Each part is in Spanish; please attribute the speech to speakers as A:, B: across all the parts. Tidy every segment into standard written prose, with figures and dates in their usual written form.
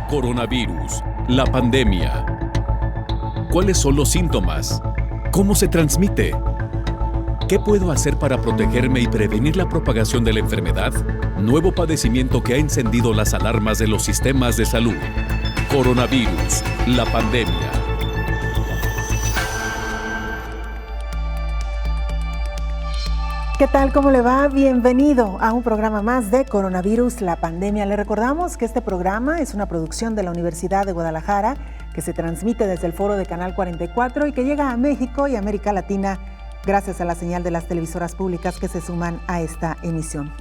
A: Coronavirus, la pandemia. ¿Cuáles son los síntomas? ¿Cómo se transmite? ¿Qué puedo hacer para protegerme y prevenir la propagación de la enfermedad? Nuevo padecimiento que ha encendido las alarmas de los sistemas de salud. Coronavirus, la pandemia.
B: ¿Qué tal? ¿Cómo le va? Bienvenido a un programa más de Coronavirus, la pandemia. Le recordamos que este programa es una producción de la Universidad de Guadalajara que se transmite desde el foro de Canal 44 y que llega a México y América Latina gracias a la señal de las televisoras públicas que se suman a esta emisión.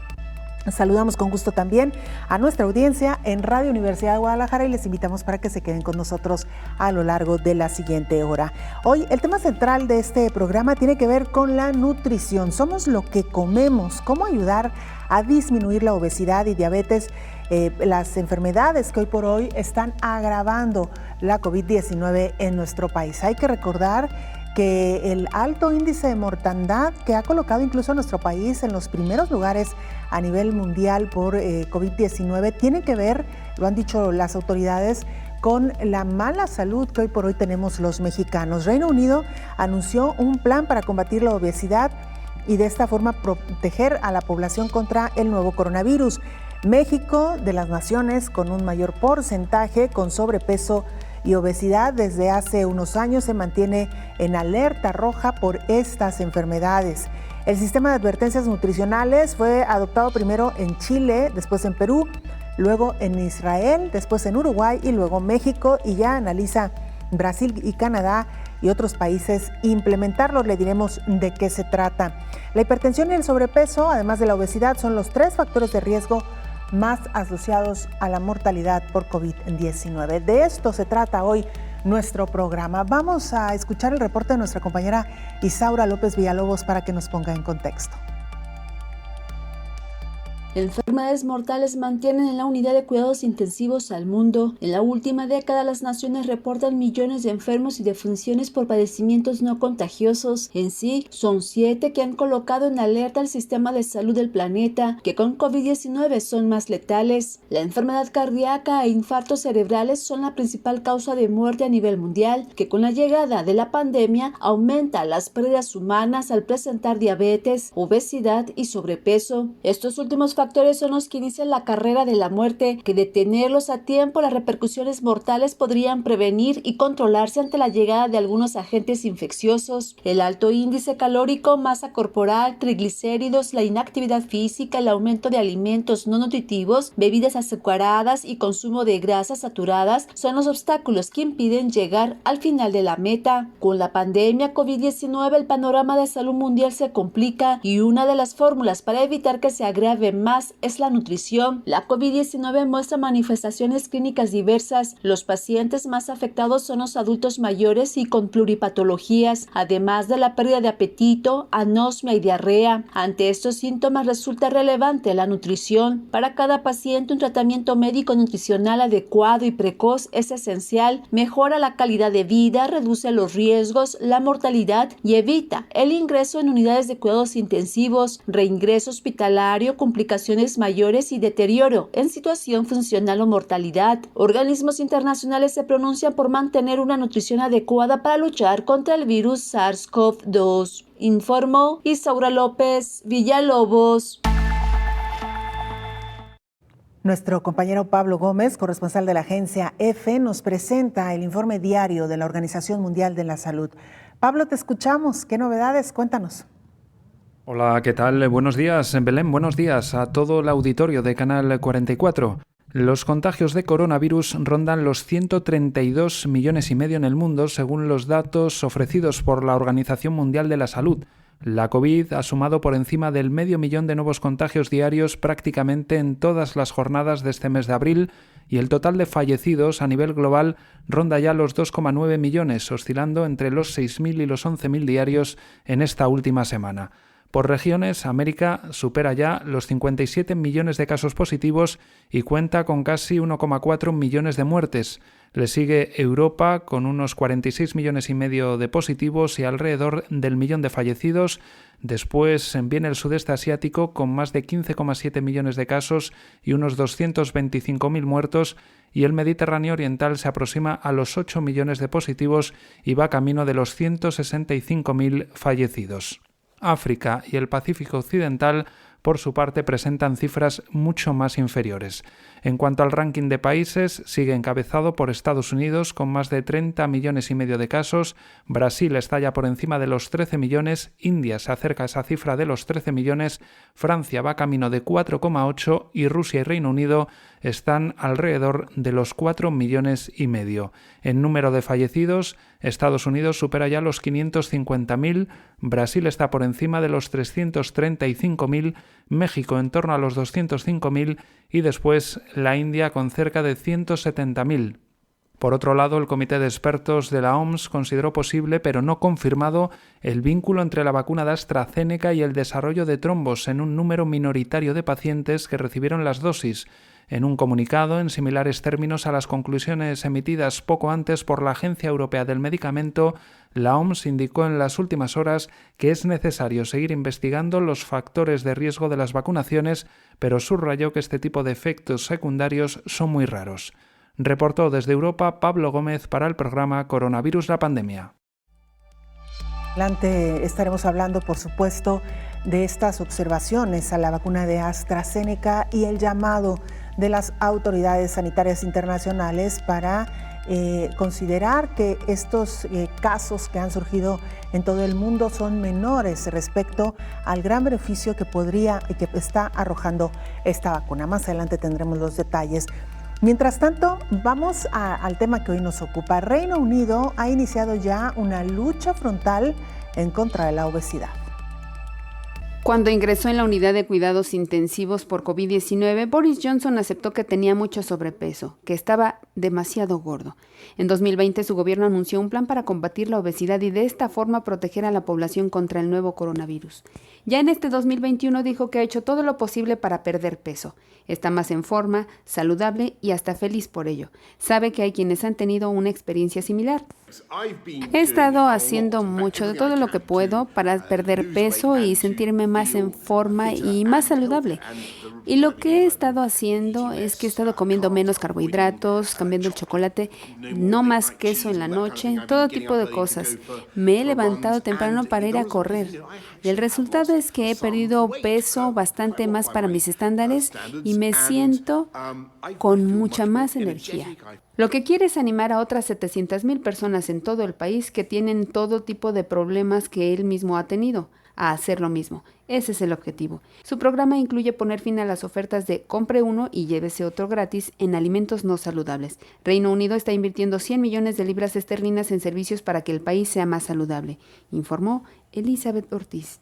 B: Saludamos con gusto también a nuestra audiencia en Radio Universidad de Guadalajara y les invitamos para que se queden con nosotros a lo largo de la siguiente hora. Hoy el tema central de este programa tiene que ver con la nutrición. Somos lo que comemos, cómo ayudar a disminuir la obesidad y diabetes, las enfermedades que hoy por hoy están agravando la COVID-19 en nuestro país. Hay que recordar que el alto índice de mortandad que ha colocado incluso a nuestro país en los primeros lugares a nivel mundial por COVID-19 tiene que ver, lo han dicho las autoridades, con la mala salud que hoy por hoy tenemos los mexicanos. Reino Unido anunció un plan para combatir la obesidad y de esta forma proteger a la población contra el nuevo coronavirus. México, de las naciones con un mayor porcentaje con sobrepeso y obesidad, desde hace unos años se mantiene en alerta roja por estas enfermedades. El sistema de advertencias nutricionales fue adoptado primero en Chile, después en Perú, luego en Israel, después en Uruguay y luego México, y ya analiza Brasil y Canadá y otros países implementarlos. Le diremos de qué se trata. La hipertensión y el sobrepeso, además de la obesidad, son los 3 factores de riesgo más asociados a la mortalidad por COVID-19. De esto se trata hoy nuestro programa. Vamos a escuchar el reporte de nuestra compañera Isaura López Villalobos para que nos ponga en contexto.
C: Enfermedades mortales mantienen en la unidad de cuidados intensivos al mundo. En la última década, las naciones reportan millones de enfermos y defunciones por padecimientos no contagiosos. En sí, son 7 que han colocado en alerta al sistema de salud del planeta, que con COVID-19 son más letales. La enfermedad cardíaca e infartos cerebrales son la principal causa de muerte a nivel mundial, que con la llegada de la pandemia aumenta las pérdidas humanas al presentar diabetes, obesidad y sobrepeso. Estos últimos factores son los que inician la carrera de la muerte, que detenerlos a tiempo las repercusiones mortales podrían prevenir y controlarse ante la llegada de algunos agentes infecciosos. El alto índice calórico, masa corporal, triglicéridos, la inactividad física, el aumento de alimentos no nutritivos, bebidas azucaradas y consumo de grasas saturadas son los obstáculos que impiden llegar al final de la meta. Con la pandemia COVID-19 el panorama de salud mundial se complica y una de las fórmulas para evitar que se agrave más es la nutrición. La COVID-19 muestra manifestaciones clínicas diversas. Los pacientes más afectados son los adultos mayores y con pluripatologías, además de la pérdida de apetito, anosmia y diarrea. Ante estos síntomas resulta relevante la nutrición. Para cada paciente un tratamiento médico nutricional adecuado y precoz es esencial. Mejora la calidad de vida, reduce los riesgos, la mortalidad y evita el ingreso en unidades de cuidados intensivos, reingreso hospitalario, complicaciones mayores y deterioro en situación funcional o mortalidad. Organismos internacionales se pronuncian por mantener una nutrición adecuada para luchar contra el virus SARS-CoV-2. Informó Isaura López Villalobos.
B: Nuestro compañero Pablo Gómez, corresponsal de la agencia EFE, nos presenta el informe diario de la Organización Mundial de la Salud. Pablo, te escuchamos. ¿Qué novedades? Cuéntanos.
D: Hola, ¿qué tal? Buenos días, Belén. Buenos días a todo el auditorio de Canal 44. Los contagios de coronavirus rondan los 132 millones y medio en el mundo, según los datos ofrecidos por la Organización Mundial de la Salud. La COVID ha sumado por encima del 500.000 de nuevos contagios diarios prácticamente en todas las jornadas de este mes de abril, y el total de fallecidos a nivel global ronda ya los 2,9 millones, oscilando entre los 6.000 y los 11.000 diarios en esta última semana. Por regiones, América supera ya los 57 millones de casos positivos y cuenta con casi 1,4 millones de muertes. Le sigue Europa con unos 46 millones y medio de positivos y alrededor del millón de fallecidos. Después viene el sudeste asiático con más de 15,7 millones de casos y unos 225.000 muertos. y el Mediterráneo oriental se aproxima a los 8 millones de positivos y va camino de los 165.000 fallecidos. África y el Pacífico occidental, por su parte, presentan cifras mucho más inferiores. En cuanto al ranking de países, sigue encabezado por Estados Unidos con más de 30,5 millones de casos, Brasil está ya por encima de los 13 millones, India se acerca a esa cifra de los 13 millones, Francia va camino de 4,8 y Rusia y Reino Unido están alrededor de los 4,5 millones. En número de fallecidos, Estados Unidos supera ya los 550.000, Brasil está por encima de los 335.000, México en torno a los 205.000 y después la India con cerca de 170.000. Por otro lado, el Comité de Expertos de la OMS consideró posible, pero no confirmado, el vínculo entre la vacuna de AstraZeneca y el desarrollo de trombos en un número minoritario de pacientes que recibieron las dosis. En un comunicado, en similares términos a las conclusiones emitidas poco antes por la Agencia Europea del Medicamento, la OMS indicó en las últimas horas que es necesario seguir investigando los factores de riesgo de las vacunaciones, pero subrayó que este tipo de efectos secundarios son muy raros. Reportó desde Europa Pablo Gómez para el programa Coronavirus la Pandemia.
B: Adelante estaremos hablando, por supuesto, de estas observaciones a la vacuna de AstraZeneca y el llamado de las autoridades sanitarias internacionales para considerar que estos casos que han surgido en todo el mundo son menores respecto al gran beneficio que podría y que está arrojando esta vacuna. Más adelante tendremos los detalles. Mientras tanto, vamos al tema que hoy nos ocupa. Reino Unido ha iniciado ya una lucha frontal en contra de la obesidad.
E: Cuando ingresó en la unidad de cuidados intensivos por COVID-19, Boris Johnson aceptó que tenía mucho sobrepeso, que estaba demasiado gordo. En 2020, su gobierno anunció un plan para combatir la obesidad y de esta forma proteger a la población contra el nuevo coronavirus. Ya en este 2021 dijo que ha hecho todo lo posible para perder peso. Está más en forma, saludable y hasta feliz por ello. Sabe que hay quienes han tenido una experiencia similar. He estado haciendo mucho de todo lo que puedo para perder peso y sentirme más en forma y más saludable. Y lo que he estado haciendo es que he estado comiendo menos carbohidratos, cambiando el chocolate, no más queso en la noche, todo tipo de cosas. Me he levantado temprano para ir a correr. Y el resultado es que he perdido peso bastante más para mis estándares y me siento con mucha más energía. Lo que quiere es animar a otras 700,000 personas en todo el país que tienen todo tipo de problemas que él mismo ha tenido, a hacer lo mismo. Ese es el objetivo. Su programa incluye poner fin a las ofertas de compre uno y llévese otro gratis en alimentos no saludables. Reino Unido está invirtiendo 100 millones de libras esterlinas en servicios para que el país sea más saludable, informó Elizabeth Ortiz.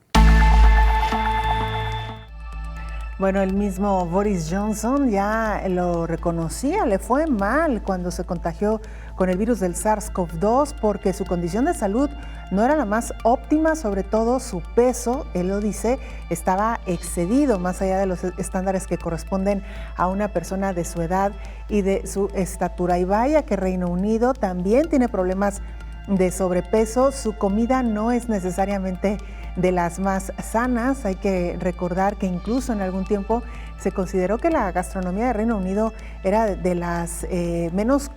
B: Bueno, el mismo Boris Johnson ya lo reconocía, le fue mal cuando se contagió con el virus del SARS-CoV-2 porque su condición de salud no era la más óptima, sobre todo su peso, él lo dice, estaba excedido más allá de los estándares que corresponden a una persona de su edad y de su estatura. Y vaya que Reino Unido también tiene problemas de sobrepeso, su comida no es necesariamente de las más sanas. Hay que recordar que incluso en algún tiempo se consideró que la gastronomía de Reino Unido era de las menos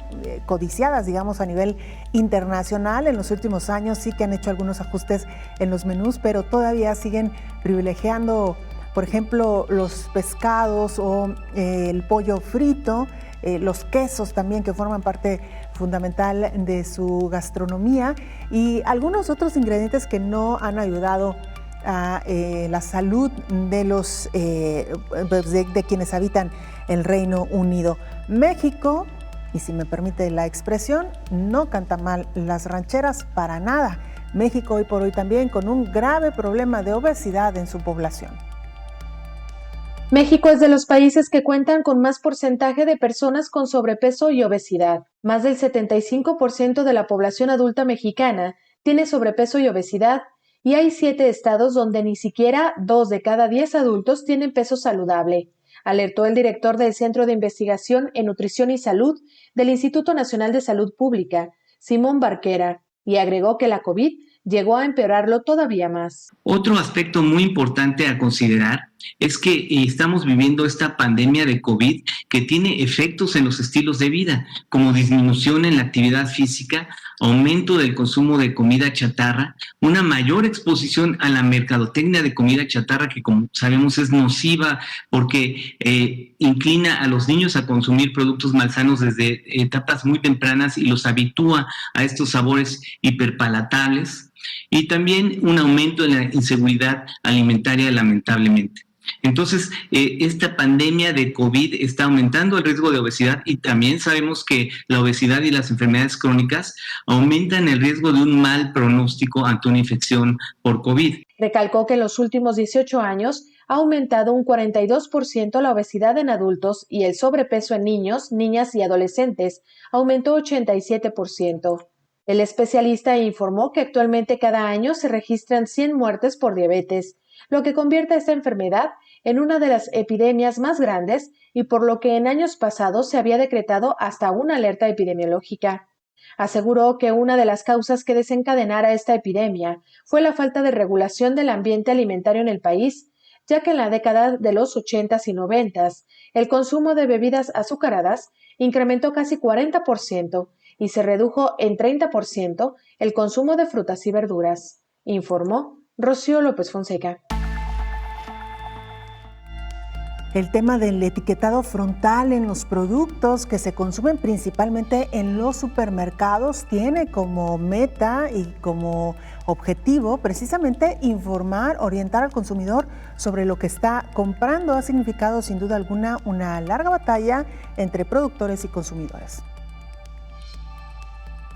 B: codiciadas, digamos, a nivel internacional. En los últimos años sí que han hecho algunos ajustes en los menús, pero todavía siguen privilegiando, por ejemplo, los pescados o el pollo frito, los quesos también, que forman parte fundamental de su gastronomía, y algunos otros ingredientes que no han ayudado a la salud de los de quienes habitan el Reino Unido. México, y si me permite la expresión, no canta mal las rancheras para nada. México hoy por hoy también con un grave problema de obesidad en su población.
F: México es de los países que cuentan con más porcentaje de personas con sobrepeso y obesidad. Más del 75% de la población adulta mexicana tiene sobrepeso y obesidad, y hay 7 estados donde ni siquiera 2 de cada 10 adultos tienen peso saludable, alertó el director del Centro de Investigación en Nutrición y Salud del Instituto Nacional de Salud Pública, Simón Barquera, y agregó que la COVID llegó a empeorarlo todavía más.
G: Otro aspecto muy importante a considerar es que estamos viviendo esta pandemia de COVID que tiene efectos en los estilos de vida, como disminución en la actividad física, aumento del consumo de comida chatarra, una mayor exposición a la mercadotecnia de comida chatarra que, como sabemos, es nociva porque inclina a los niños a consumir productos malsanos desde etapas muy tempranas y los habitúa a estos sabores hiperpalatables, y también un aumento en la inseguridad alimentaria, lamentablemente. Entonces, esta pandemia de COVID está aumentando el riesgo de obesidad, y también sabemos que la obesidad y las enfermedades crónicas aumentan el riesgo de un mal pronóstico ante una infección por COVID.
F: Recalcó que en los últimos 18 años ha aumentado un 42% la obesidad en adultos y el sobrepeso en niños, niñas y adolescentes aumentó 87%. El especialista informó que actualmente cada año se registran 100 muertes por diabetes, lo que convierte a esta enfermedad en una de las epidemias más grandes y por lo que en años pasados se había decretado hasta una alerta epidemiológica. Aseguró que una de las causas que desencadenara esta epidemia fue la falta de regulación del ambiente alimentario en el país, ya que en la década de los 80s y 90s el consumo de bebidas azucaradas incrementó casi 40% y se redujo en 30% el consumo de frutas y verduras, informó Rocío López Fonseca.
B: El tema del etiquetado frontal en los productos que se consumen principalmente en los supermercados tiene como meta y como objetivo precisamente informar, orientar al consumidor sobre lo que está comprando. Ha significado sin duda alguna una larga batalla entre productores y consumidores.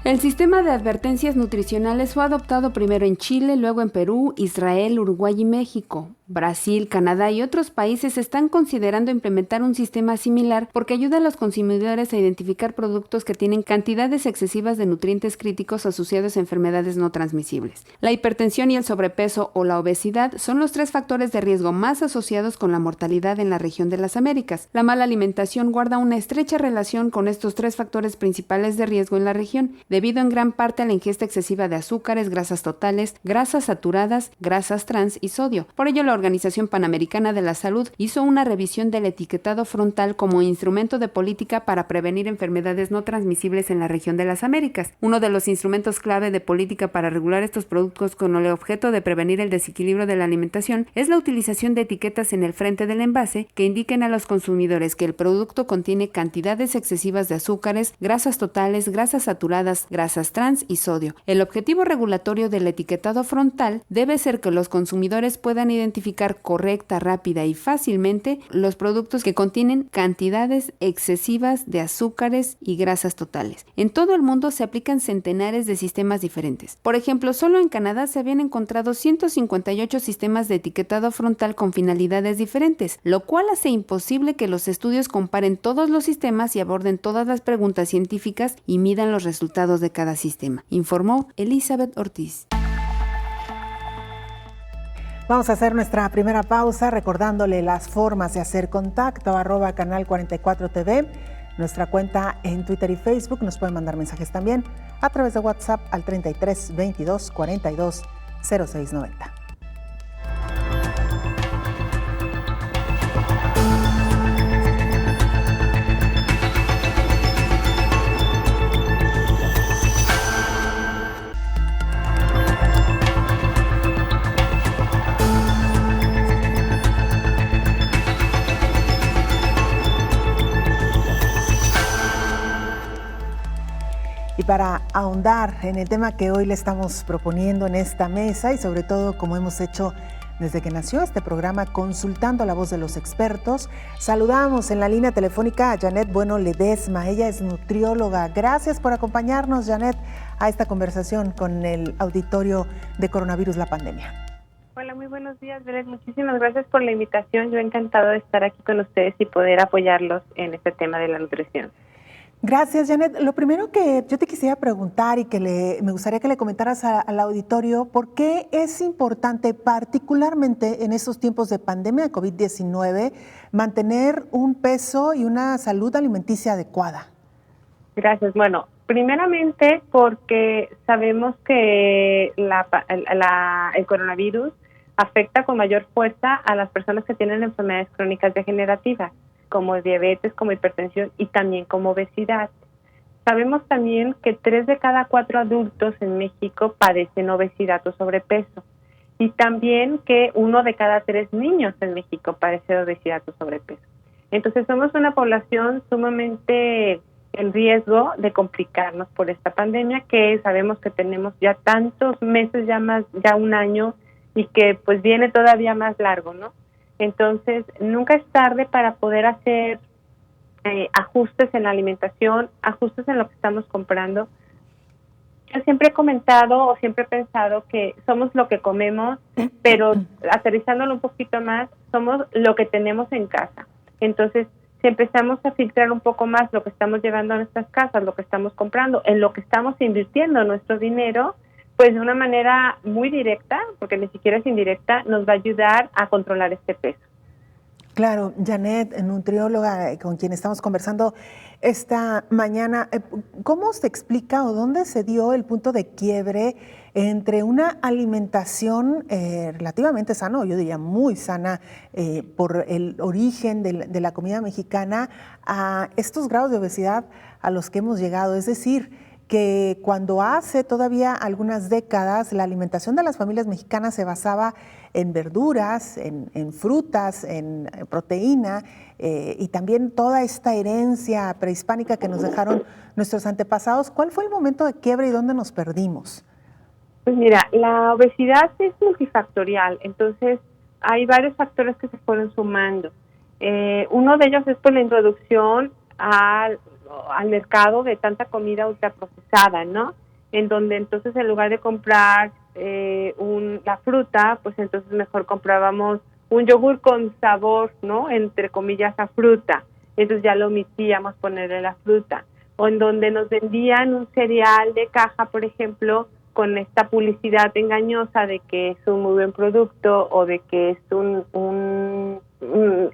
E: El sistema de advertencias nutricionales fue adoptado primero en Chile, luego en Perú, Israel, Uruguay y México. Brasil, Canadá y otros países están considerando implementar un sistema similar porque ayuda a los consumidores a identificar productos que tienen cantidades excesivas de nutrientes críticos asociados a enfermedades no transmisibles. La hipertensión y el sobrepeso o la obesidad son los 3 factores de riesgo más asociados con la mortalidad en la región de las Américas. La mala alimentación guarda una estrecha relación con estos 3 factores principales de riesgo en la región, debido en gran parte a la ingesta excesiva de azúcares, grasas totales, grasas saturadas, grasas trans y sodio. Por ello, la Organización Panamericana de la Salud hizo una revisión del etiquetado frontal como instrumento de política para prevenir enfermedades no transmisibles en la región de las Américas. Uno de los instrumentos clave de política para regular estos productos con el objeto de prevenir el desequilibrio de la alimentación es la utilización de etiquetas en el frente del envase que indiquen a los consumidores que el producto contiene cantidades excesivas de azúcares, grasas totales, grasas saturadas, grasas trans y sodio. El objetivo regulatorio del etiquetado frontal debe ser que los consumidores puedan identificar correcta, rápida y fácilmente los productos que contienen cantidades excesivas de azúcares y grasas totales. En todo el mundo se aplican centenares de sistemas diferentes. Por ejemplo, solo en Canadá se habían encontrado 158 sistemas de etiquetado frontal con finalidades diferentes, lo cual hace imposible que los estudios comparen todos los sistemas y aborden todas las preguntas científicas y midan los resultados de cada sistema, informó Elizabeth Ortiz.
B: Vamos a hacer nuestra primera pausa recordándole las formas de hacer contacto, @canal 44 TV, nuestra cuenta en Twitter y Facebook. Nos pueden mandar mensajes también a través de WhatsApp al 33 22 42 0690. Y para ahondar en el tema que hoy le estamos proponiendo en esta mesa y sobre todo como hemos hecho desde que nació este programa, consultando la voz de los expertos, saludamos en la línea telefónica a Janet Bueno Ledesma. Ella es nutrióloga. Gracias por acompañarnos, Janet, a esta conversación con el auditorio de Coronavirus, la pandemia.
H: Hola, muy buenos días, Belén. Muchísimas gracias por la invitación. Yo encantado de estar aquí con ustedes y poder apoyarlos en este tema de la nutrición.
B: Gracias, Janet. Lo primero que yo te quisiera preguntar y que me gustaría que le comentaras al auditorio, ¿por qué es importante, particularmente en estos tiempos de pandemia de COVID-19, mantener un peso y una salud alimenticia adecuada?
H: Gracias. Bueno, primeramente porque sabemos que el coronavirus afecta con mayor fuerza a las personas que tienen enfermedades crónicas degenerativas, como diabetes, como hipertensión y también como obesidad. Sabemos también que 3 de cada 4 adultos en México padecen obesidad o sobrepeso. Y también que 1 de cada 3 niños en México padece obesidad o sobrepeso. Entonces somos una población sumamente en riesgo de complicarnos por esta pandemia, que sabemos que tenemos ya tantos meses, ya un año, y que pues viene todavía más largo, ¿no? Entonces nunca es tarde para poder hacer ajustes en la alimentación, ajustes en lo que estamos comprando. Yo siempre he comentado o siempre he pensado que somos lo que comemos, pero aterrizándolo un poquito más, somos lo que tenemos en casa. Entonces, si empezamos a filtrar un poco más lo que estamos llevando a nuestras casas, lo que estamos comprando, en lo que estamos invirtiendo nuestro dinero, pues de una manera muy directa, porque ni siquiera es indirecta, nos va a ayudar a controlar este peso.
B: Claro, Janet, nutrióloga con quien estamos conversando esta mañana, ¿cómo se explica o dónde se dio el punto de quiebre entre una alimentación relativamente sana, yo diría muy sana, por el origen de la comida mexicana, a estos grados de obesidad a los que hemos llegado? Es decir, que cuando hace todavía algunas décadas la alimentación de las familias mexicanas se basaba en verduras, en frutas, en proteína y también toda esta herencia prehispánica que nos dejaron nuestros antepasados. ¿Cuál fue el momento de quiebre y dónde nos perdimos?
H: Pues mira, la obesidad es multifactorial, entonces hay varios factores que se fueron sumando. Uno de ellos es por la introducción al mercado de tanta comida ultraprocesada, ¿no? En donde entonces en lugar de comprar la fruta, pues entonces mejor comprábamos un yogur con sabor, ¿no? Entre comillas, a fruta. Entonces ya lo omitíamos ponerle la fruta. O en donde nos vendían un cereal de caja, por ejemplo, con esta publicidad engañosa de que es un muy buen producto o de que es un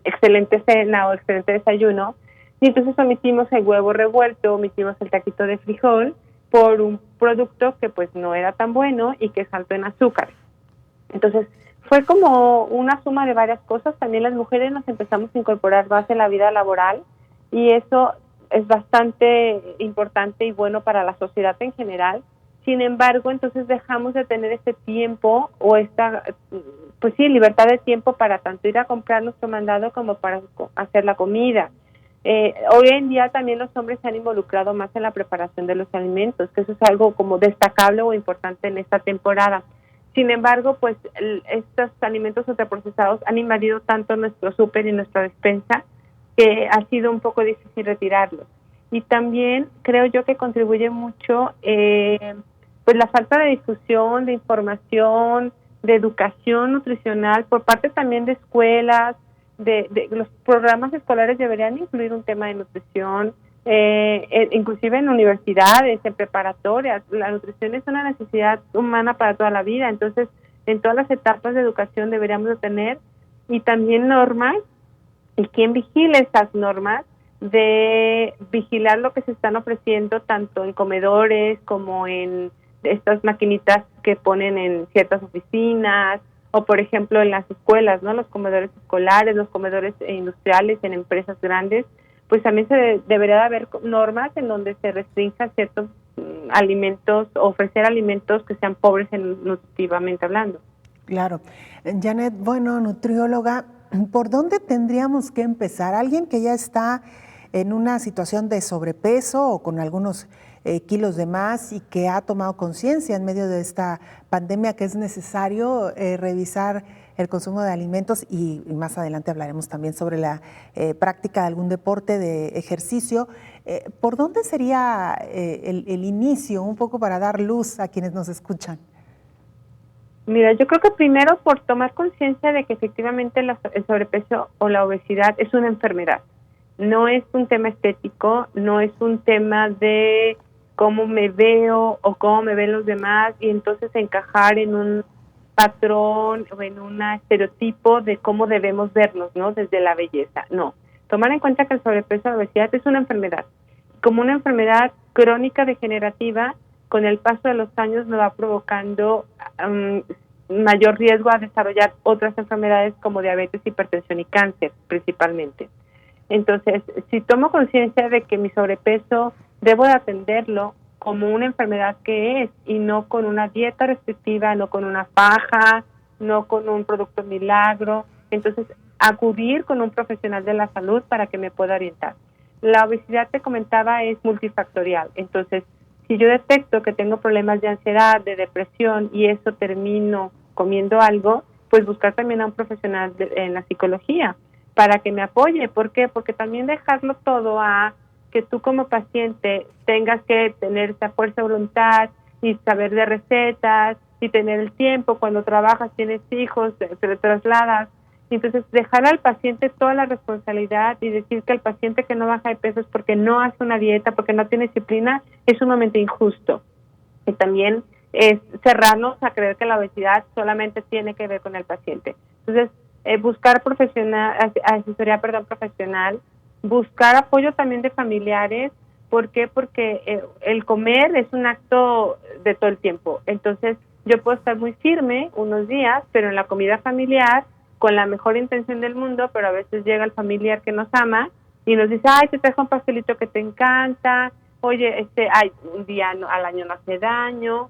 H: excelente cena o excelente desayuno. Y entonces omitimos el huevo revuelto, omitimos el taquito de frijol por un producto que pues no era tan bueno y que es alto en azúcar. Entonces fue como una suma de varias cosas. También las mujeres nos empezamos a incorporar más en la vida laboral y eso es bastante importante y bueno para la sociedad en general. Sin embargo, entonces dejamos de tener este tiempo o esta, pues sí, libertad de tiempo para tanto ir a comprar nuestro mandado como para hacer la comida. Hoy en día también los hombres se han involucrado más en la preparación de los alimentos, que eso es algo como destacable o importante en esta temporada. Sin embargo, pues estos alimentos ultraprocesados han invadido tanto nuestro súper y nuestra despensa que ha sido un poco difícil retirarlos. Y también creo yo que contribuye mucho pues la falta de difusión, de información, de educación nutricional por parte también de escuelas, de los programas escolares deberían incluir un tema de nutrición, inclusive en universidades, en preparatorias. La nutrición es una necesidad humana para toda la vida, entonces en todas las etapas de educación deberíamos de tener y también normas, y quien vigile esas normas, de vigilar lo que se están ofreciendo tanto en comedores como en estas maquinitas que ponen en ciertas oficinas, o por ejemplo en las escuelas, ¿no? Los comedores escolares, los comedores industriales en empresas grandes, pues también debería de haber normas en donde se restrinjan ciertos alimentos, ofrecer alimentos que sean pobres nutritivamente hablando.
B: Claro. Janet, bueno, nutrióloga, ¿por dónde tendríamos que empezar? Alguien que ya está en una situación de sobrepeso o con algunos kilos de más y que ha tomado conciencia en medio de esta pandemia que es necesario revisar el consumo de alimentos y más adelante hablaremos también sobre la práctica de algún deporte de ejercicio. ¿Por dónde sería el inicio, un poco para dar luz a quienes nos escuchan?
H: Mira, yo creo que primero por tomar conciencia de que efectivamente el sobrepeso o la obesidad es una enfermedad. No es un tema estético, no es un tema de cómo me veo o cómo me ven los demás y entonces encajar en un patrón o en un estereotipo de cómo debemos vernos, ¿no? Desde la belleza. No. Tomar en cuenta que el sobrepeso o la obesidad es una enfermedad. Como una enfermedad crónica degenerativa, con el paso de los años nos va provocando mayor riesgo a desarrollar otras enfermedades como diabetes, hipertensión y cáncer principalmente. Entonces, si tomo conciencia de que mi sobrepeso debo de atenderlo como una enfermedad que es, y no con una dieta restrictiva, no con una faja, no con un producto milagro, entonces acudir con un profesional de la salud para que me pueda orientar. La obesidad, te comentaba, es multifactorial, entonces si yo detecto que tengo problemas de ansiedad, de depresión y eso termino comiendo algo, pues buscar también a un profesional en la psicología para que me apoye. ¿Por qué? Porque también dejarlo todo a que tú como paciente tengas que tener esa fuerza de voluntad y saber de recetas y tener el tiempo, cuando trabajas, tienes hijos, te trasladas. Entonces, dejar al paciente toda la responsabilidad y decir que el paciente que no baja de peso es porque no hace una dieta, porque no tiene disciplina, es sumamente injusto. Y también es cerrarnos a creer que la obesidad solamente tiene que ver con el paciente. Entonces, buscar asesoría profesional, buscar apoyo también de familiares. ¿Por qué? Porque el comer es un acto de todo el tiempo. Entonces, yo puedo estar muy firme unos días, pero en la comida familiar, con la mejor intención del mundo, pero a veces llega el familiar que nos ama y nos dice, ay, te trajo un pastelito que te encanta, oye, un día al año no hace daño,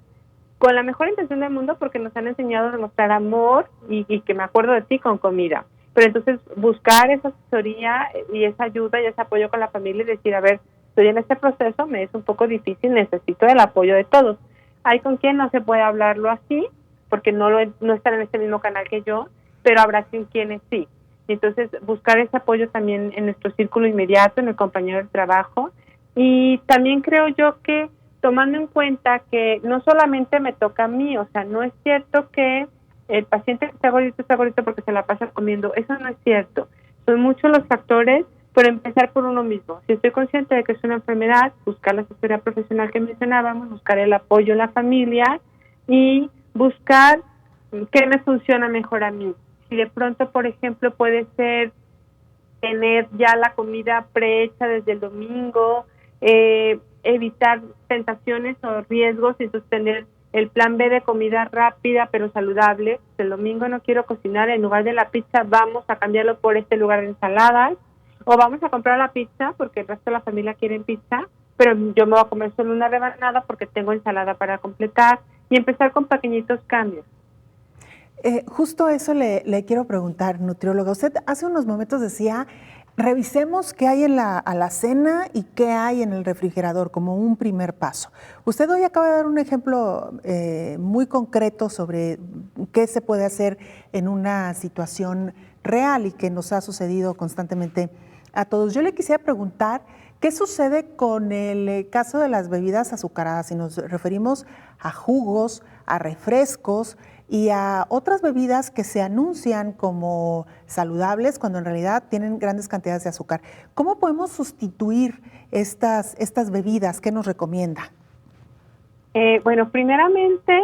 H: con la mejor intención del mundo, porque nos han enseñado a demostrar amor y que me acuerdo de ti con comida. Pero entonces buscar esa asesoría y esa ayuda y ese apoyo con la familia y decir, a ver, estoy en este proceso, me es un poco difícil, necesito el apoyo de todos. Hay con quien no se puede hablarlo así, porque no están en este mismo canal que yo, pero habrá quienes sí. Entonces, buscar ese apoyo también en nuestro círculo inmediato, en el compañero de trabajo. Y también creo yo que tomando en cuenta que no solamente me toca a mí, o sea, no es cierto que el paciente que está gordito porque se la pasa comiendo, eso no es cierto. Son muchos los factores, pero empezar por uno mismo. Si estoy consciente de que es una enfermedad, buscar la asesoría profesional que mencionábamos, buscar el apoyo en la familia y buscar qué me funciona mejor a mí. Si de pronto, por ejemplo, puede ser tener ya la comida prehecha desde el domingo, evitar tentaciones o riesgos y sostener el plan B de comida rápida pero saludable. El domingo no quiero cocinar, en lugar de la pizza vamos a cambiarlo por este lugar de ensaladas, o vamos a comprar la pizza porque el resto de la familia quiere pizza, pero yo me voy a comer solo una rebanada porque tengo ensalada para completar, y empezar con pequeñitos cambios.
B: Justo eso le quiero preguntar, nutrióloga. Usted hace unos momentos decía, revisemos qué hay en la alacena y qué hay en el refrigerador como un primer paso. Usted hoy acaba de dar un ejemplo muy concreto sobre qué se puede hacer en una situación real y que nos ha sucedido constantemente a todos. Yo le quisiera preguntar, ¿qué sucede con el caso de las bebidas azucaradas? Si nos referimos a jugos, a refrescos y a otras bebidas que se anuncian como saludables cuando en realidad tienen grandes cantidades de azúcar. ¿Cómo podemos sustituir estas bebidas? ¿Qué nos recomienda?
H: Bueno, primeramente,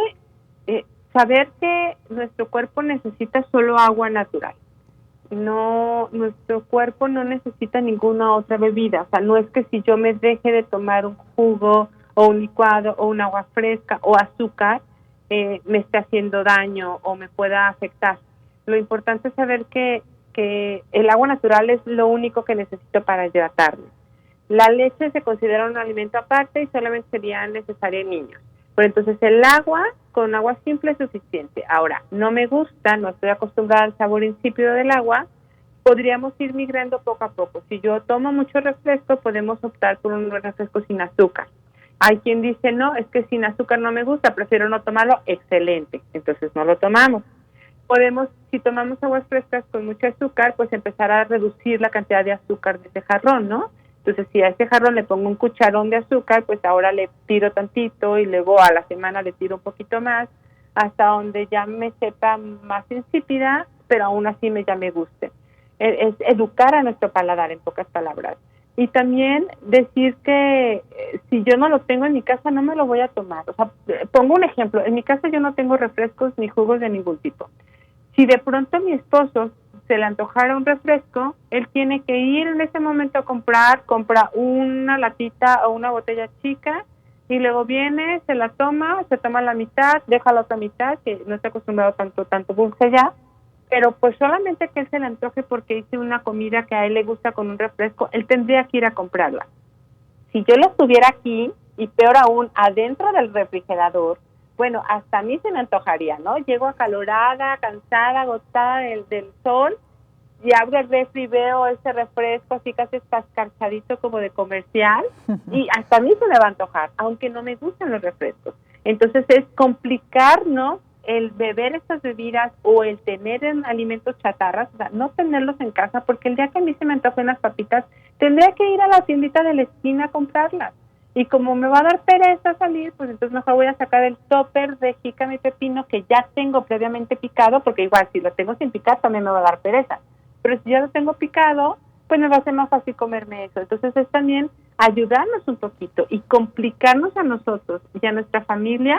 H: saber que nuestro cuerpo necesita solo agua natural. No, nuestro cuerpo no necesita ninguna otra bebida. O sea, no es que si yo me deje de tomar un jugo o un licuado o un agua fresca o azúcar, me esté haciendo daño o me pueda afectar. Lo importante es saber que el agua natural es lo único que necesito para hidratarme. La leche se considera un alimento aparte y solamente sería necesaria en niños. Pero entonces el agua, con agua simple es suficiente. Ahora, no me gusta, no estoy acostumbrada al sabor insípido del agua, podríamos ir migrando poco a poco. Si yo tomo mucho refresco, podemos optar por un refresco sin azúcar. Hay quien dice, no, es que sin azúcar no me gusta, prefiero no tomarlo. Excelente, entonces no lo tomamos. Podemos, si tomamos aguas frescas con mucho azúcar, pues empezar a reducir la cantidad de azúcar de ese jarrón, ¿no? Entonces, si a ese jarrón le pongo un cucharón de azúcar, pues ahora le tiro tantito y luego a la semana le tiro un poquito más, hasta donde ya me sepa más insípida, pero aún así ya me guste. Es educar a nuestro paladar, en pocas palabras. Y también decir que si yo no lo tengo en mi casa, no me lo voy a tomar. O sea, pongo un ejemplo. En mi casa yo no tengo refrescos ni jugos de ningún tipo. Si de pronto a mi esposo se le antojara un refresco, él tiene que ir en ese momento a compra una latita o una botella chica y luego viene, se toma la mitad, deja la otra mitad, que no está acostumbrado tanto dulce ya, pero pues solamente que él se le antoje porque hice una comida que a él le gusta con un refresco, él tendría que ir a comprarla. Si yo lo estuviera aquí, y peor aún, adentro del refrigerador, bueno, hasta a mí se me antojaría, ¿no? Llego acalorada, cansada, agotada del sol, y abro el refri y veo ese refresco así casi escascarchadito como de comercial, y hasta a mí se me va a antojar, aunque no me gustan los refrescos. Entonces es complicarnos el beber estas bebidas o el tener alimentos chatarras, o sea, no tenerlos en casa, porque el día que a mí se me antojen unas papitas, tendría que ir a la tiendita de la esquina a comprarlas. Y como me va a dar pereza salir, pues entonces mejor voy a sacar el topper de jícama y pepino que ya tengo previamente picado, porque igual si lo tengo sin picar también me va a dar pereza. Pero si ya lo tengo picado, pues me va a ser más fácil comerme eso. Entonces es también ayudarnos un poquito y complicarnos a nosotros y a nuestra familia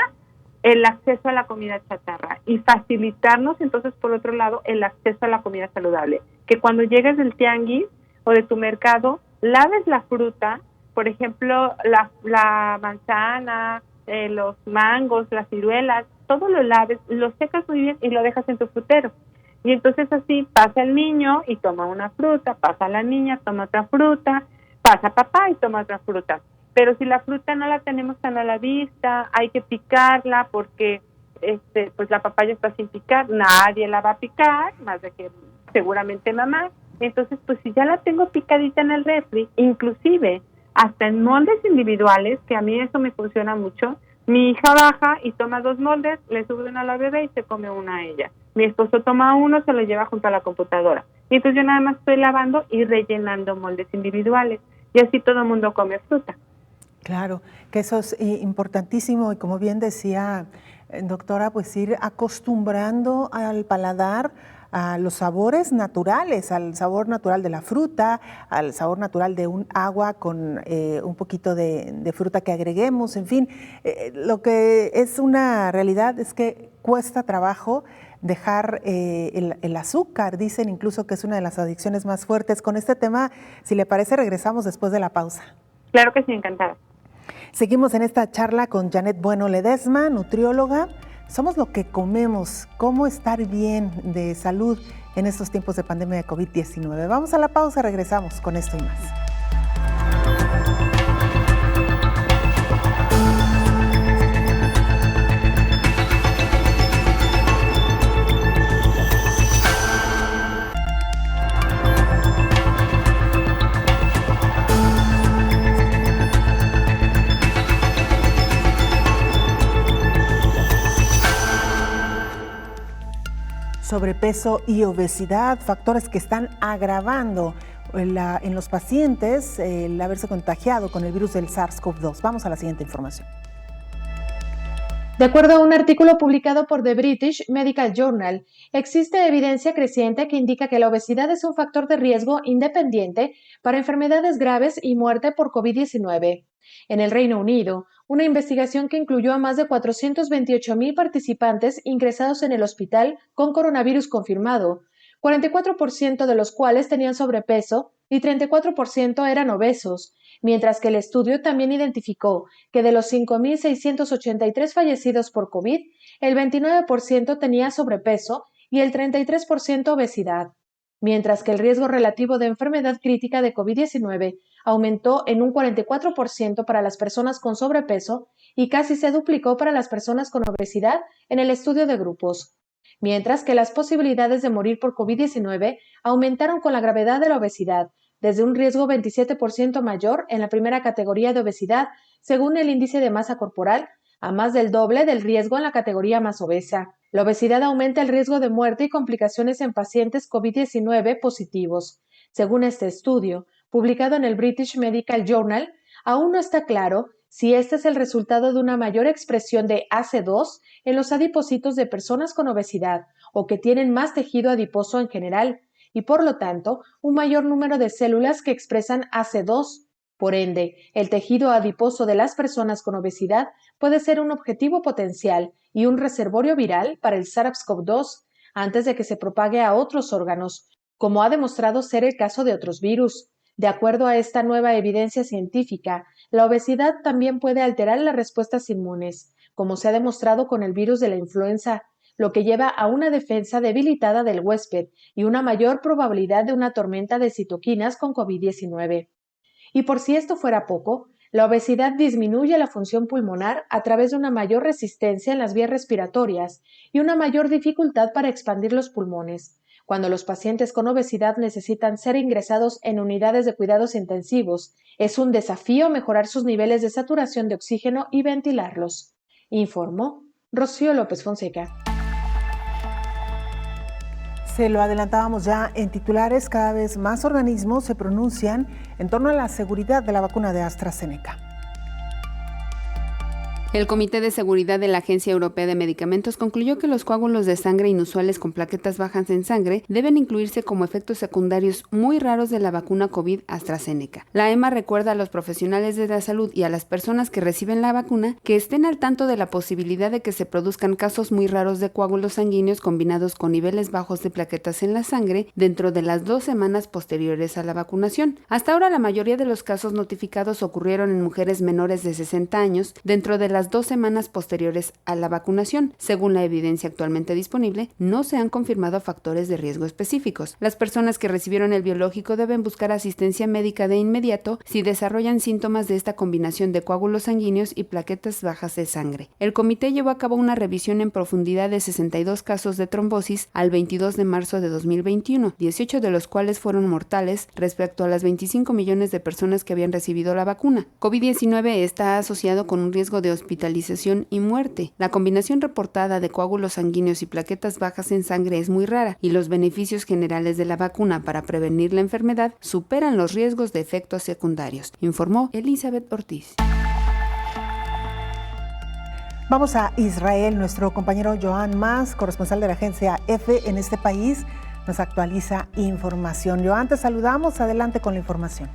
H: el acceso a la comida chatarra y facilitarnos entonces por otro lado el acceso a la comida saludable. Que cuando llegues del tianguis o de tu mercado, laves la fruta, por ejemplo, la manzana, los mangos, las ciruelas, todo lo laves, lo secas muy bien y lo dejas en tu frutero. Y entonces así pasa el niño y toma una fruta, pasa la niña, toma otra fruta, pasa papá y toma otra fruta. Pero si la fruta no la tenemos tan a la vista, hay que picarla porque pues la papaya está sin picar, nadie la va a picar, más de que seguramente mamá. Entonces, pues si ya la tengo picadita en el refri, inclusive hasta en moldes individuales, que a mí eso me funciona mucho, mi hija baja y toma 2 moldes, le sube uno a la bebé y se come una a ella. Mi esposo toma uno, se lo lleva junto a la computadora. Y entonces yo nada más estoy lavando y rellenando moldes individuales. Y así todo el mundo come fruta.
B: Claro, que eso es importantísimo y como bien decía, doctora, pues ir acostumbrando al paladar a los sabores naturales, al sabor natural de la fruta, al sabor natural de un agua con un poquito de fruta que agreguemos, en fin. Lo que es una realidad es que cuesta trabajo dejar el azúcar, dicen incluso que es una de las adicciones más fuertes. Con este tema, si le parece, regresamos después de la pausa.
H: Claro que sí, encantada.
B: Seguimos en esta charla con Janet Bueno Ledesma, nutrióloga. Somos lo que comemos, cómo estar bien de salud en estos tiempos de pandemia de COVID-19. Vamos a la pausa, regresamos con esto y más. Sobrepeso y obesidad, factores que están agravando en los pacientes el haberse contagiado con el virus del SARS-CoV-2. Vamos a la siguiente información.
F: De acuerdo a un artículo publicado por The British Medical Journal, existe evidencia creciente que indica que la obesidad es un factor de riesgo independiente para enfermedades graves y muerte por COVID-19. En el Reino Unido, una investigación que incluyó a más de 428,000 participantes ingresados en el hospital con coronavirus confirmado, 44% de los cuales tenían sobrepeso y 34% eran obesos, mientras que el estudio también identificó que de los 5,683 fallecidos por COVID, el 29% tenía sobrepeso y el 33% obesidad, mientras que el riesgo relativo de enfermedad crítica de COVID-19 aumentó en un 44% para las personas con sobrepeso y casi se duplicó para las personas con obesidad en el estudio de grupos, mientras que las posibilidades de morir por COVID-19 aumentaron con la gravedad de la obesidad, desde un riesgo 27% mayor en la primera categoría de obesidad, según el índice de masa corporal, a más del doble del riesgo en la categoría más obesa. La obesidad aumenta el riesgo de muerte y complicaciones en pacientes COVID-19 positivos. Según este estudio, publicado en el British Medical Journal, aún no está claro si este es el resultado de una mayor expresión de AC2 en los adipocitos de personas con obesidad o que tienen más tejido adiposo en general, y por lo tanto, un mayor número de células que expresan AC2. Por ende, el tejido adiposo de las personas con obesidad puede ser un objetivo potencial y un reservorio viral para el SARS-CoV-2 antes de que se propague a otros órganos, como ha demostrado ser el caso de otros virus. De acuerdo a esta nueva evidencia científica, La obesidad también puede alterar las respuestas inmunes, como se ha demostrado con el virus de la influenza, lo que lleva a una defensa debilitada del huésped y una mayor probabilidad de una tormenta de citoquinas con COVID-19. Y por si esto fuera poco, la obesidad disminuye la función pulmonar a través de una mayor resistencia en las vías respiratorias y una mayor dificultad para expandir los pulmones. Cuando los pacientes con obesidad necesitan ser ingresados en unidades de cuidados intensivos, es un desafío mejorar sus niveles de saturación de oxígeno y ventilarlos. Informó Rocío López Fonseca.
B: Se lo adelantábamos ya en titulares, cada vez más organismos se pronuncian en torno a la seguridad de la vacuna de AstraZeneca.
E: El Comité de Seguridad de la Agencia Europea de Medicamentos concluyó que los coágulos de sangre inusuales con plaquetas bajas en sangre deben incluirse como efectos secundarios muy raros de la vacuna COVID AstraZeneca. La EMA recuerda a los profesionales de la salud y a las personas que reciben la vacuna que estén al tanto de la posibilidad de que se produzcan casos muy raros de coágulos sanguíneos combinados con niveles bajos de plaquetas en la sangre dentro de las 2 semanas posteriores a la vacunación. Hasta ahora la mayoría de los casos notificados ocurrieron en mujeres menores de 60 años dentro de las 2 semanas posteriores a la vacunación. Según la evidencia actualmente disponible, no se han confirmado factores de riesgo específicos. Las personas que recibieron el biológico deben buscar asistencia médica de inmediato si desarrollan síntomas de esta combinación de coágulos sanguíneos y plaquetas bajas de sangre. El comité llevó a cabo una revisión en profundidad de 62 casos de trombosis al 22 de marzo de 2021, 18 de los cuales fueron mortales respecto a las 25 millones de personas que habían recibido la vacuna. COVID-19 está asociado con un riesgo de hospitalización y muerte. La combinación reportada de coágulos sanguíneos y plaquetas bajas en sangre es muy rara y los beneficios generales de la vacuna para prevenir la enfermedad superan los riesgos de efectos secundarios, informó Elizabeth Ortiz.
B: Vamos a Israel. Nuestro compañero Joan Mas, corresponsal de la agencia EFE en este país, nos actualiza información. Joan, te saludamos. Adelante con la información.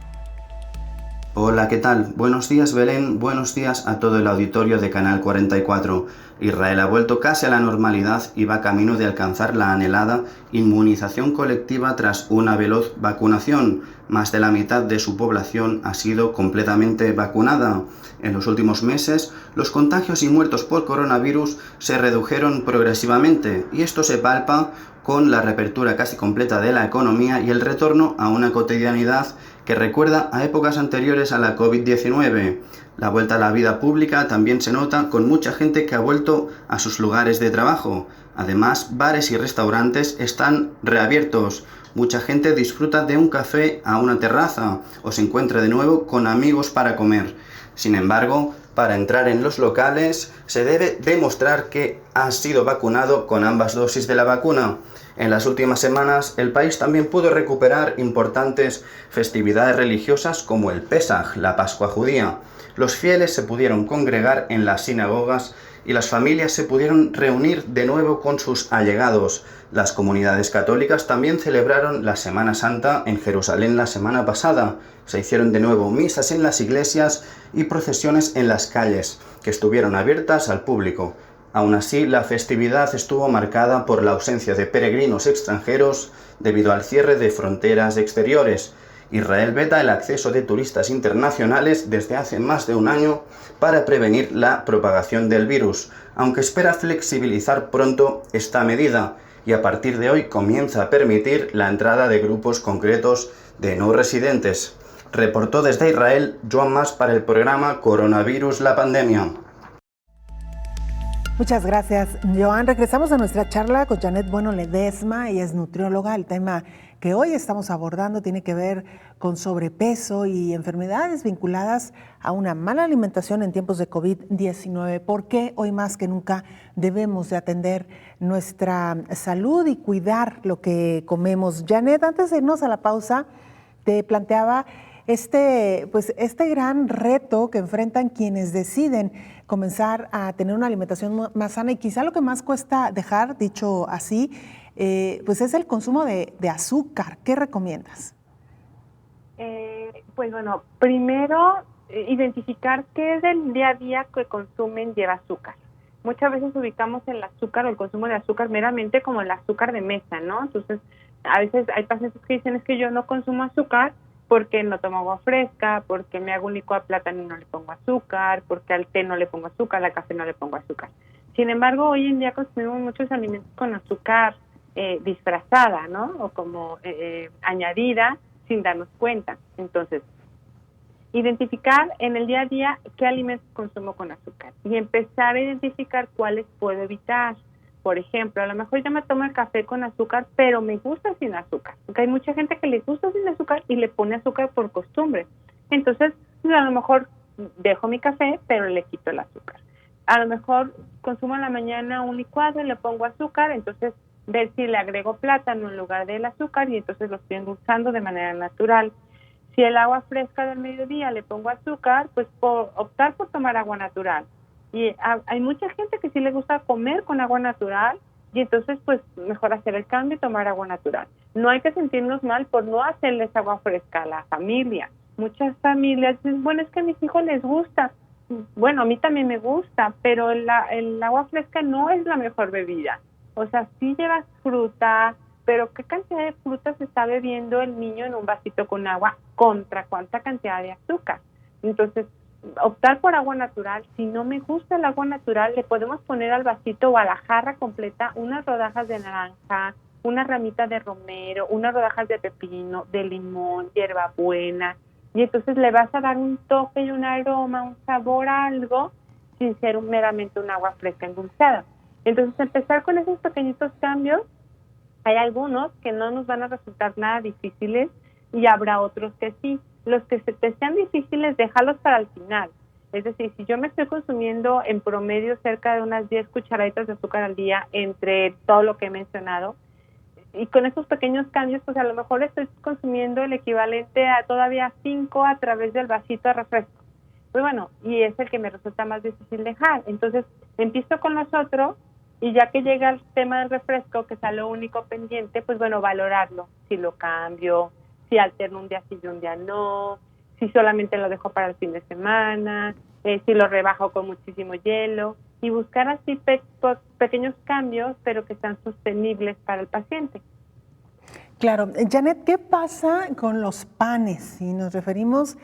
I: Hola, ¿qué tal? Buenos días, Belén. Buenos días a todo el auditorio de Canal 44. Israel ha vuelto casi a la normalidad y va camino de alcanzar la anhelada inmunización colectiva tras una veloz vacunación. Más de la mitad de su población ha sido completamente vacunada. En los últimos meses, los contagios y muertos por coronavirus se redujeron progresivamente y esto se palpa con la reapertura casi completa de la economía y el retorno a una cotidianidad que recuerda a épocas anteriores a la COVID-19. La vuelta a la vida pública también se nota con mucha gente que ha vuelto a sus lugares de trabajo. Además, bares y restaurantes están reabiertos. Mucha gente disfruta de un café a una terraza o se encuentra de nuevo con amigos para comer. Sin embargo, para entrar en los locales se debe demostrar que ha sido vacunado con ambas dosis de la vacuna. En las últimas semanas, el país también pudo recuperar importantes festividades religiosas como el Pesaj, la Pascua judía. Los fieles se pudieron congregar en las sinagogas y las familias se pudieron reunir de nuevo con sus allegados. Las comunidades católicas también celebraron la Semana Santa en Jerusalén la semana pasada. Se hicieron de nuevo misas en las iglesias y procesiones en las calles, que estuvieron abiertas al público. Aún así, la festividad estuvo marcada por la ausencia de peregrinos extranjeros debido al cierre de fronteras exteriores. Israel veta el acceso de turistas internacionales desde hace más de un año para prevenir la propagación del virus, aunque espera flexibilizar pronto esta medida y a partir de hoy comienza a permitir la entrada de grupos concretos de no residentes. Reportó desde Israel Joan Mas para el programa Coronavirus, la pandemia.
B: Muchas gracias, Joan. Regresamos a nuestra charla con Janet Bueno Ledesma. Ella es nutrióloga. El tema que hoy estamos abordando tiene que ver con sobrepeso y enfermedades vinculadas a una mala alimentación en tiempos de COVID-19. ¿Por qué hoy más que nunca debemos de atender nuestra salud y cuidar lo que comemos? Janet, antes de irnos a la pausa, te planteaba este gran reto que enfrentan quienes deciden comenzar a tener una alimentación más sana y quizá lo que más cuesta dejar, dicho así, pues es el consumo de azúcar. ¿Qué recomiendas?
H: Pues bueno, primero identificar qué del día a día que consumen lleva azúcar. Muchas veces ubicamos el azúcar o el consumo de azúcar meramente como el azúcar de mesa, ¿no? Entonces, a veces hay pacientes que dicen es que yo no consumo azúcar porque no tomo agua fresca, porque me hago un licuado de plátano y no le pongo azúcar, porque al té no le pongo azúcar, al café no le pongo azúcar. Sin embargo, hoy en día consumimos muchos alimentos con azúcar disfrazada, ¿no? O como añadida sin darnos cuenta. Entonces, identificar en el día a día qué alimentos consumo con azúcar y empezar a identificar cuáles puedo evitar. Por ejemplo, a lo mejor yo me tomo el café con azúcar, pero me gusta sin azúcar, porque hay mucha gente que le gusta sin azúcar y le pone azúcar por costumbre. Entonces, a lo mejor dejo mi café, pero le quito el azúcar. A lo mejor consumo en la mañana un licuado y le pongo azúcar, entonces ver si le agrego plátano en lugar del azúcar y entonces lo estoy endulzando de manera natural. Si el agua fresca del mediodía le pongo azúcar, pues optar por tomar agua natural. Y hay mucha gente que sí le gusta comer con agua natural y entonces pues mejor hacer el cambio y tomar agua natural. No hay que sentirnos mal por no hacerles agua fresca a la familia. Muchas familias dicen, bueno, es que a mis hijos les gusta. Bueno, a mí también me gusta, pero el agua fresca no es la mejor bebida. O sea, sí llevas fruta, pero ¿qué cantidad de fruta se está bebiendo el niño en un vasito con agua contra cuánta cantidad de azúcar? Entonces, optar por agua natural. Si no me gusta el agua natural, le podemos poner al vasito o a la jarra completa unas rodajas de naranja, una ramita de romero, unas rodajas de pepino, de limón, hierbabuena, y entonces le vas a dar un toque y un aroma, un sabor a algo, sin ser meramente un agua fresca endulzada. Entonces, empezar con esos pequeñitos cambios. Hay algunos que no nos van a resultar nada difíciles y habrá otros que sí. Los que se te sean difíciles, déjalos para el final. Es decir, si yo me estoy consumiendo en promedio cerca de unas 10 cucharaditas de azúcar al día entre todo lo que he mencionado, y con esos pequeños cambios, pues a lo mejor estoy consumiendo el equivalente a todavía 5 a través del vasito de refresco. Pues bueno, y es el que me resulta más difícil dejar. Entonces, empiezo con los otros y ya que llega el tema del refresco, que es lo único pendiente, pues bueno, valorarlo. Si lo cambio, si alterno un día sí y un día no, si solamente lo dejo para el fin de semana, si lo rebajo con muchísimo hielo, y buscar así pequeños cambios, pero que sean sostenibles para el paciente.
B: Claro. Janet, ¿qué pasa con los panes? Si nos referimos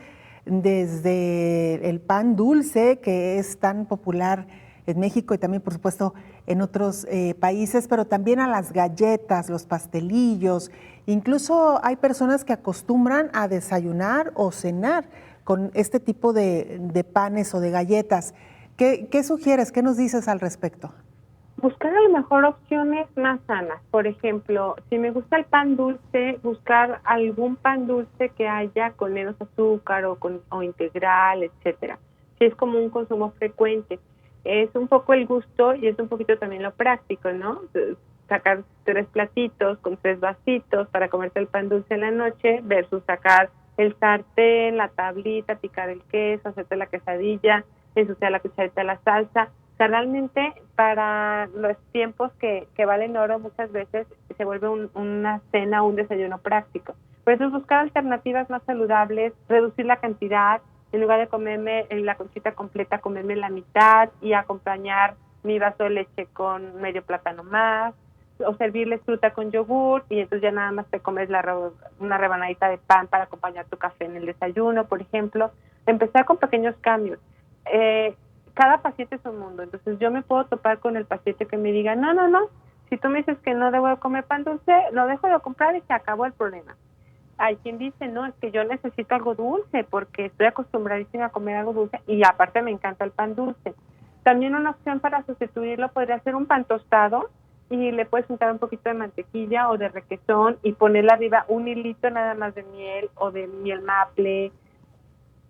B: desde el pan dulce, que es tan popular en México y también, por supuesto, en otros países, pero también a las galletas, los pastelillos. Incluso hay personas que acostumbran a desayunar o cenar con este tipo de panes o de galletas. ¿Qué sugieres? ¿Qué nos dices al respecto?
H: Buscar a lo mejor opciones más sanas. Por ejemplo, si me gusta el pan dulce, buscar algún pan dulce que haya con menos azúcar o integral, etcétera. Si es como un consumo frecuente. Es un poco el gusto y es un poquito también lo práctico, ¿no? Sacar 3 platitos con 3 vasitos para comerte el pan dulce en la noche versus sacar el sartén, la tablita, picar el queso, hacerte la quesadilla, ensuciar la cucharita de la salsa. O sea, realmente para los tiempos que valen oro muchas veces se vuelve una cena o un desayuno práctico. Por eso es buscar alternativas más saludables, reducir la cantidad. En lugar de comerme la conchita completa, comerme la mitad y acompañar mi vaso de leche con medio plátano más, o servirles fruta con yogur y entonces ya nada más te comes una rebanadita de pan para acompañar tu café en el desayuno, por ejemplo. Empezar con pequeños cambios. Cada paciente es un mundo, entonces yo me puedo topar con el paciente que me diga, no, si tú me dices que no debo de comer pan dulce, lo dejo de comprar y se acabó el problema. Hay quien dice, no, es que yo necesito algo dulce porque estoy acostumbradísima a comer algo dulce y aparte me encanta el pan dulce. También una opción para sustituirlo podría ser un pan tostado y le puedes untar un poquito de mantequilla o de requesón y ponerle arriba un hilito nada más de miel o de miel maple,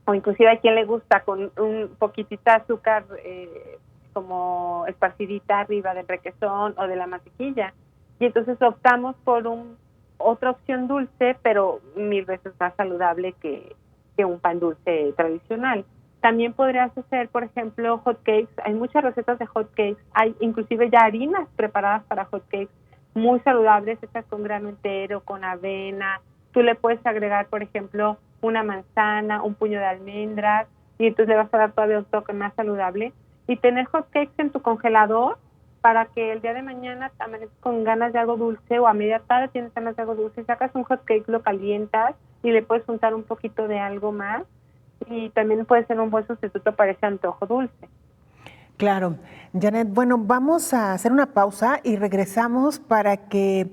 H: o inclusive a quien le gusta con un poquitito de azúcar como esparcidita arriba del requesón o de la mantequilla. Y entonces optamos por otra opción dulce, pero 1000 veces más saludable que un pan dulce tradicional. También podrías hacer, por ejemplo, hot cakes. Hay muchas recetas de hot cakes. Hay inclusive ya harinas preparadas para hot cakes muy saludables, hechas con grano entero, con avena. Tú le puedes agregar, por ejemplo, una manzana, un puño de almendras, y entonces le vas a dar todavía un toque más saludable. Y tener hot cakes en tu congelador para que el día de mañana amaneces con ganas de algo dulce o a media tarde tienes ganas de algo dulce, sacas un hot cake, lo calientas y le puedes untar un poquito de algo más, y también puede ser un buen sustituto para ese antojo dulce.
B: Claro. Janet, bueno, vamos a hacer una pausa y regresamos para que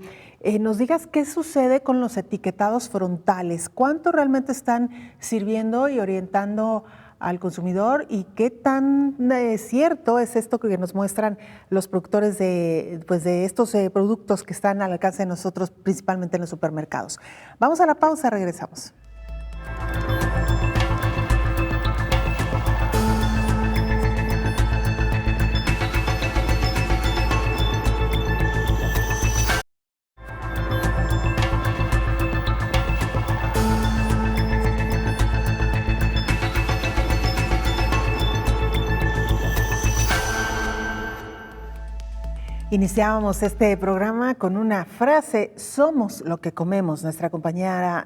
B: nos digas qué sucede con los etiquetados frontales, cuánto realmente están sirviendo y orientando al consumidor y qué tan cierto es esto que nos muestran los productores de estos productos que están al alcance de nosotros, principalmente en los supermercados. Vamos a la pausa, regresamos. Iniciábamos este programa con una frase: somos lo que comemos. Nuestra compañera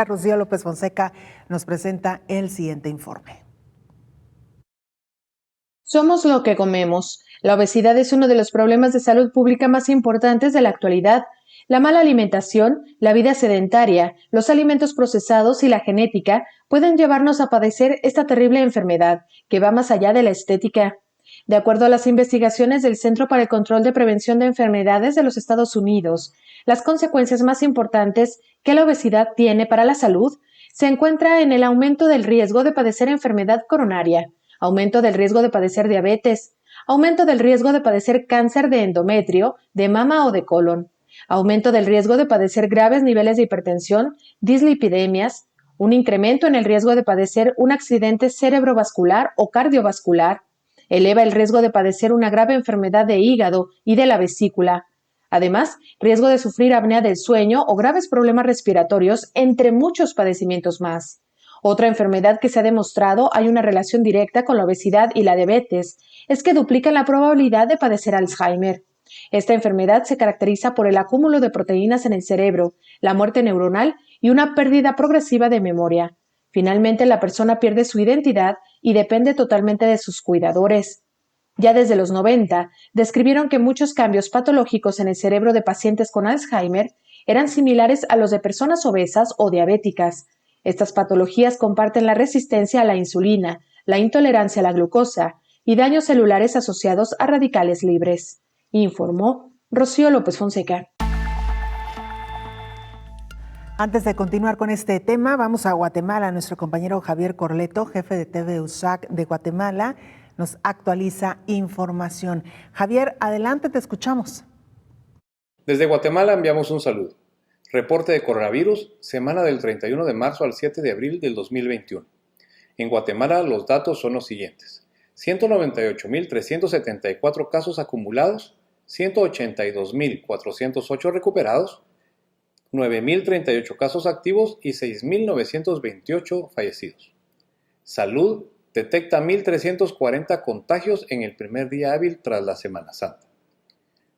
B: Rocío López Fonseca nos presenta el siguiente informe.
F: Somos lo que comemos. La obesidad es uno de los problemas de salud pública más importantes de la actualidad. La mala alimentación, la vida sedentaria, los alimentos procesados y la genética pueden llevarnos a padecer esta terrible enfermedad, que va más allá de la estética. De acuerdo a las investigaciones del Centro para el Control de Prevención de Enfermedades de los Estados Unidos, las consecuencias más importantes que la obesidad tiene para la salud se encuentra en el aumento del riesgo de padecer enfermedad coronaria, aumento del riesgo de padecer diabetes, aumento del riesgo de padecer cáncer de endometrio, de mama o de colon, aumento del riesgo de padecer graves niveles de hipertensión, dislipidemias, un incremento en el riesgo de padecer un accidente cerebrovascular o cardiovascular, eleva el riesgo de padecer una grave enfermedad de hígado y de la vesícula. Además, riesgo de sufrir apnea del sueño o graves problemas respiratorios, entre muchos padecimientos más. Otra enfermedad que se ha demostrado hay una relación directa con la obesidad y la diabetes, es que duplica la probabilidad de padecer Alzheimer. Esta enfermedad se caracteriza por el acúmulo de proteínas en el cerebro, la muerte neuronal y una pérdida progresiva de memoria. Finalmente, la persona pierde su identidad y depende totalmente de sus cuidadores. Ya desde los 90, describieron que muchos cambios patológicos en el cerebro de pacientes con Alzheimer eran similares a los de personas obesas o diabéticas. Estas patologías comparten la resistencia a la insulina, la intolerancia a la glucosa y daños celulares asociados a radicales libres, informó Rocío López Fonseca.
B: Antes de continuar con este tema, vamos a Guatemala. Nuestro compañero Javier Corleto, jefe de TV USAC de Guatemala, nos actualiza información. Javier, adelante, te escuchamos.
J: Desde Guatemala enviamos un saludo. Reporte de coronavirus, semana del 31 de marzo al 7 de abril del 2021. En Guatemala los datos son los siguientes: 198.374 casos acumulados, 182.408 recuperados, 9.038 casos activos y 6.928 fallecidos. Salud detecta 1.340 contagios en el primer día hábil tras la Semana Santa.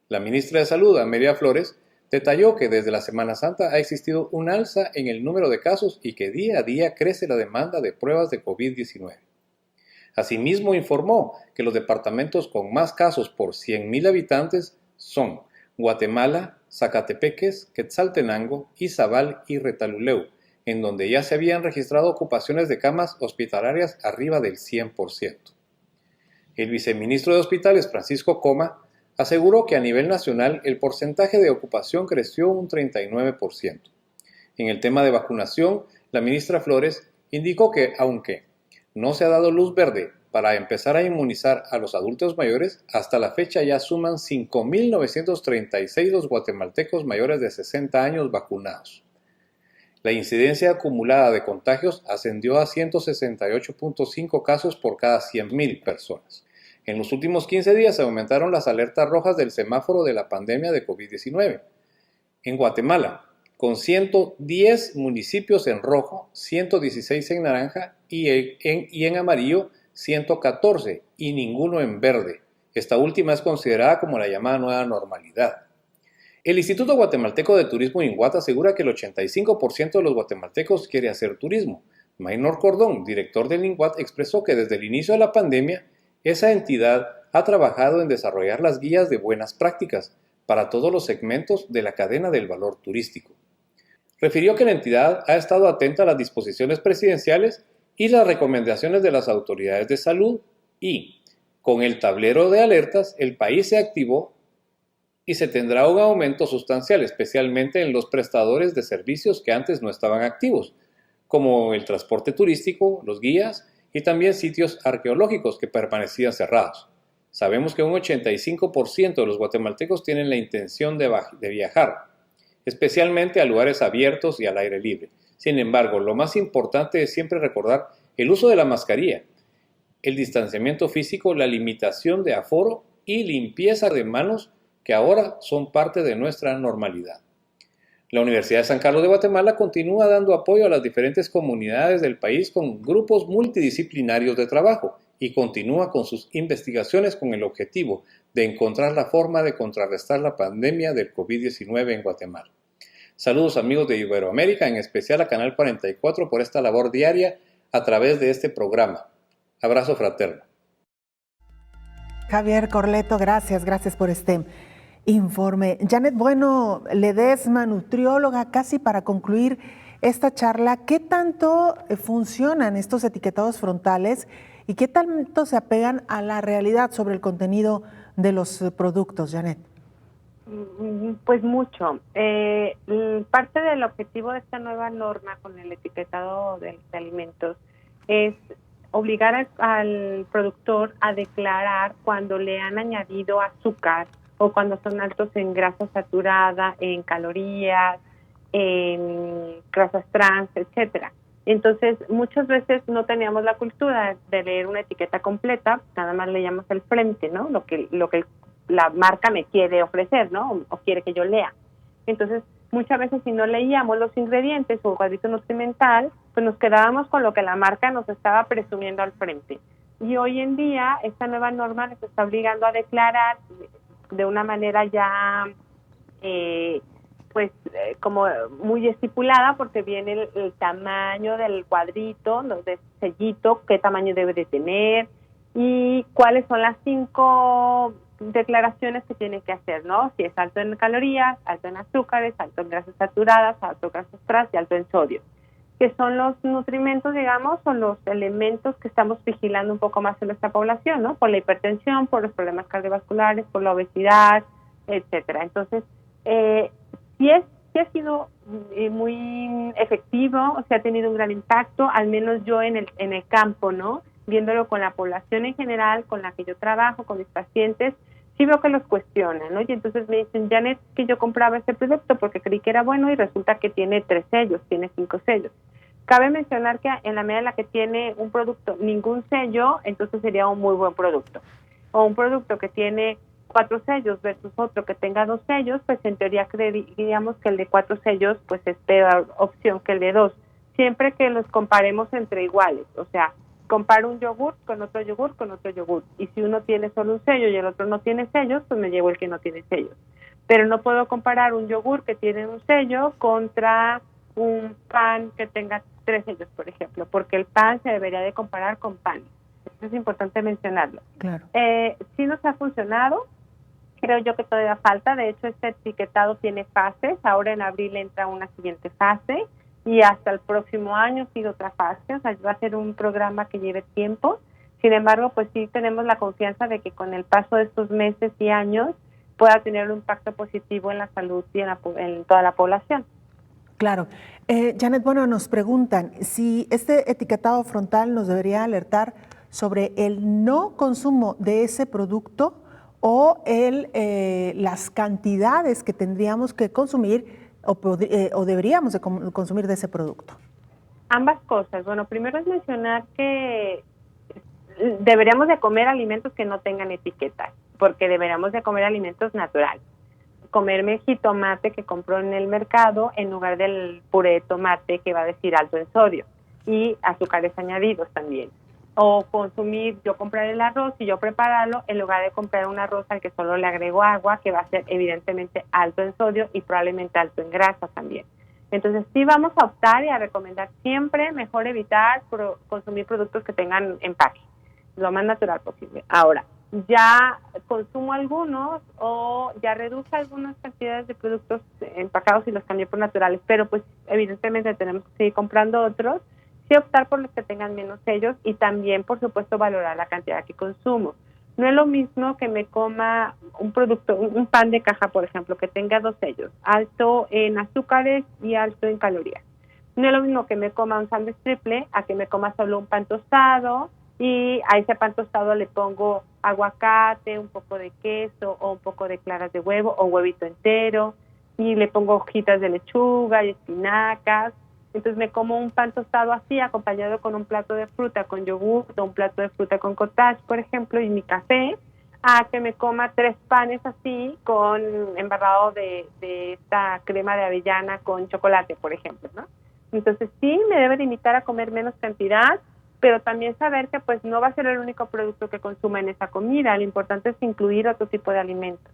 J: La ministra de Salud, Amelia Flores, detalló que desde la Semana Santa ha existido un alza en el número de casos y que día a día crece la demanda de pruebas de COVID-19. Asimismo, informó que los departamentos con más casos por 100.000 habitantes son Guatemala, Zacatepeques, Quetzaltenango, Izabal y Retaluleu, en donde ya se habían registrado ocupaciones de camas hospitalarias arriba del 100%. El viceministro de Hospitales, Francisco Coma, aseguró que a nivel nacional el porcentaje de ocupación creció un 39%. En el tema de vacunación, la ministra Flores indicó que, aunque no se ha dado luz verde para empezar a inmunizar a los adultos mayores, hasta la fecha ya suman 5.936 los guatemaltecos mayores de 60 años vacunados. La incidencia acumulada de contagios ascendió a 168.5 casos por cada 100.000 personas. En los últimos 15 días se aumentaron las alertas rojas del semáforo de la pandemia de COVID-19. En Guatemala, con 110 municipios en rojo, 116 en naranja y en amarillo, 114 y ninguno en verde. Esta última es considerada como la llamada nueva normalidad. El Instituto Guatemalteco de Turismo INGUAT asegura que el 85% de los guatemaltecos quiere hacer turismo. Maynor Cordón, director del INGUAT, expresó que desde el inicio de la pandemia, esa entidad ha trabajado en desarrollar las guías de buenas prácticas para todos los segmentos de la cadena del valor turístico. refirió que la entidad ha estado atenta a las disposiciones presidenciales y las recomendaciones de las autoridades de salud y, con el tablero de alertas, el país se activó y se tendrá un aumento sustancial, especialmente en los prestadores de servicios que antes no estaban activos, como el transporte turístico, los guías y también sitios arqueológicos que permanecían cerrados. Sabemos que un 85% de los guatemaltecos tienen la intención de viajar, especialmente a lugares abiertos y al aire libre. Sin embargo, lo más importante es siempre recordar el uso de la mascarilla, el distanciamiento físico, la limitación de aforo y limpieza de manos que ahora son parte de nuestra normalidad. La Universidad de San Carlos de Guatemala continúa dando apoyo a las diferentes comunidades del país con grupos multidisciplinarios de trabajo y continúa con sus investigaciones con el objetivo de encontrar la forma de contrarrestar la pandemia del COVID-19 en Guatemala. Saludos amigos de Iberoamérica, en especial a Canal 44 por esta labor diaria a través de este programa. Abrazo fraterno.
B: Javier Corleto, gracias por este informe. Janet Bueno Ledesma, nutrióloga, casi para concluir esta charla, ¿qué tanto funcionan estos etiquetados frontales y qué tanto se apegan a la realidad sobre el contenido de los productos, Janet?
H: Pues mucho. Parte del objetivo de esta nueva norma con el etiquetado de alimentos es obligar al productor a declarar cuando le han añadido azúcar o cuando son altos en grasa saturada, en calorías, en grasas trans, etcétera. Entonces, muchas veces no teníamos la cultura de leer una etiqueta completa, nada más leíamos el frente, ¿no? Lo que la marca me quiere ofrecer, ¿no? O quiere que yo lea. Entonces, muchas veces si no leíamos los ingredientes o el cuadrito nutrimental, pues nos quedábamos con lo que la marca nos estaba presumiendo al frente. Y hoy en día, esta nueva norma nos está obligando a declarar de una manera ya como muy estipulada, porque viene el tamaño del cuadrito, del sellito, qué tamaño debe de tener y cuáles son las 5 declaraciones que tiene que hacer, ¿no? Si es alto en calorías, alto en azúcares, alto en grasas saturadas, alto en grasas trans y alto en sodio, que son los nutrimentos, digamos, o los elementos que estamos vigilando un poco más en nuestra población, ¿no? Por la hipertensión, por los problemas cardiovasculares, por la obesidad, etcétera. Entonces, sí ha sido muy efectivo, o sea, ha tenido un gran impacto, al menos yo en el campo, ¿no? Viéndolo con la población en general, con la que yo trabajo, con mis pacientes, sí veo que los cuestionan, ¿no? Y entonces me dicen, Janet, que yo compraba este producto porque creí que era bueno y resulta que tiene 3 sellos, tiene 5 sellos. Cabe mencionar que en la medida en la que tiene un producto ningún sello, entonces sería un muy buen producto. O un producto que tiene 4 sellos versus otro que tenga 2 sellos, pues en teoría creeríamos que el de 4 sellos pues es peor opción que el de 2. Siempre que los comparemos entre iguales, o sea, comparo un yogur con otro yogur con otro yogur. Y si uno tiene solo un sello y el otro no tiene sellos, pues me llevo el que no tiene sellos. Pero no puedo comparar un yogur que tiene un sello contra un pan que tenga 3 sellos, por ejemplo, porque el pan se debería de comparar con pan. Eso es importante mencionarlo.
B: Claro.
H: Sí nos ha funcionado. Creo yo que todavía falta. De hecho, este etiquetado tiene fases. Ahora en abril entra una siguiente fase. Y hasta el próximo año sigue otra fase, o sea, va a ser un programa que lleve tiempo. Sin embargo, pues sí tenemos la confianza de que con el paso de estos meses y años pueda tener un impacto positivo en la salud y en toda la población.
B: Claro. Janet, bueno, nos preguntan si este etiquetado frontal nos debería alertar sobre el no consumo de ese producto o las cantidades que tendríamos que consumir o deberíamos de consumir de ese producto.
H: Ambas cosas. Bueno, primero es mencionar que deberíamos de comer alimentos que no tengan etiquetas, porque deberíamos de comer alimentos naturales. Comerme jitomate que compró en el mercado en lugar del puré de tomate que va a decir alto en sodio y azúcares añadidos también. O yo comprar el arroz y yo prepararlo en lugar de comprar un arroz al que solo le agrego agua, que va a ser evidentemente alto en sodio y probablemente alto en grasa también. Entonces sí vamos a optar y a recomendar siempre mejor evitar consumir productos que tengan empaque, lo más natural posible. Ahora, ya consumo algunos o ya reduje algunas cantidades de productos empacados y los cambié por naturales, pero pues evidentemente tenemos que seguir comprando otros, sí optar por los que tengan menos sellos y también, por supuesto, valorar la cantidad que consumo. No es lo mismo que me coma un producto, un pan de caja, por ejemplo, que tenga 2 sellos, alto en azúcares y alto en calorías. No es lo mismo que me coma un sándwich triple a que me coma solo un pan tostado y a ese pan tostado le pongo aguacate, un poco de queso o un poco de claras de huevo o huevito entero y le pongo hojitas de lechuga y espinacas. Entonces me como un pan tostado así acompañado con un plato de fruta con yogur o un plato de fruta con cottage, por ejemplo, y mi café, a que me coma 3 panes así con embarrado de esta crema de avellana con chocolate, por ejemplo, ¿no? Entonces sí me debe limitar a comer menos cantidad, pero también saber que pues no va a ser el único producto que consuma en esa comida. Lo importante es incluir otro tipo de alimentos.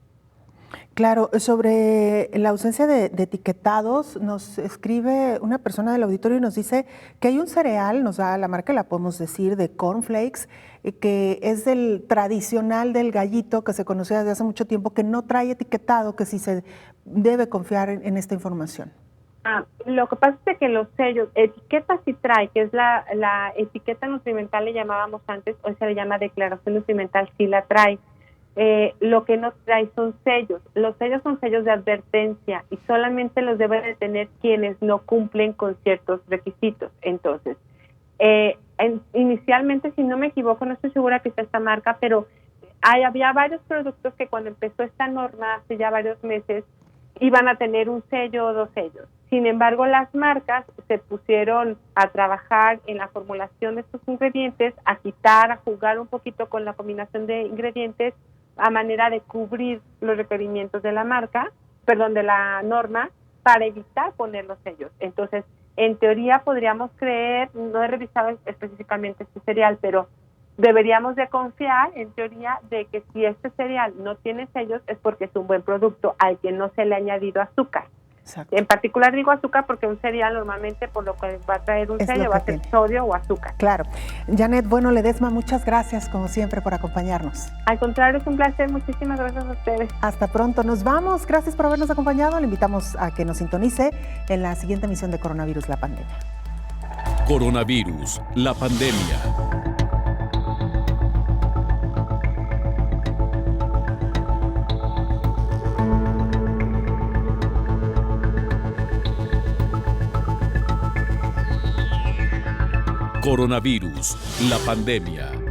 B: Claro, sobre la ausencia de etiquetados, nos escribe una persona del auditorio y nos dice que hay un cereal, nos da la marca, la podemos decir, de cornflakes, que es el tradicional del gallito que se conoce desde hace mucho tiempo, que no trae etiquetado, que sí se debe confiar en esta información.
H: Lo que pasa es que los sellos, etiqueta sí trae, que es la etiqueta nutrimental, le llamábamos antes, hoy se le llama declaración nutrimental, sí la trae. Lo que no trae son sellos. Los sellos son sellos de advertencia y solamente los deben de tener quienes no cumplen con ciertos requisitos. Entonces, inicialmente, si no me equivoco, no estoy segura que sea esta marca, pero había varios productos que cuando empezó esta norma hace ya varios meses iban a tener un sello o 2 sellos. Sin embargo, las marcas se pusieron a trabajar en la formulación de estos ingredientes, a quitar, a jugar un poquito con la combinación de ingredientes a manera de cubrir los requerimientos de la de la norma, para evitar poner los sellos. Entonces, en teoría podríamos creer, no he revisado específicamente este cereal, pero deberíamos de confiar, en teoría, de que si este cereal no tiene sellos es porque es un buen producto al que no se le ha añadido azúcar. Exacto. En particular digo azúcar porque un cereal normalmente por lo que va a traer un sello va a ser sodio o azúcar.
B: Claro. Janet Bueno Ledesma, muchas gracias como siempre por acompañarnos.
H: Al contrario, es un placer. Muchísimas gracias a ustedes.
B: Hasta pronto. Nos vamos. Gracias por habernos acompañado. Le invitamos a que nos sintonice en la siguiente emisión de Coronavirus, la pandemia.
A: Coronavirus, la pandemia. Coronavirus, la pandemia.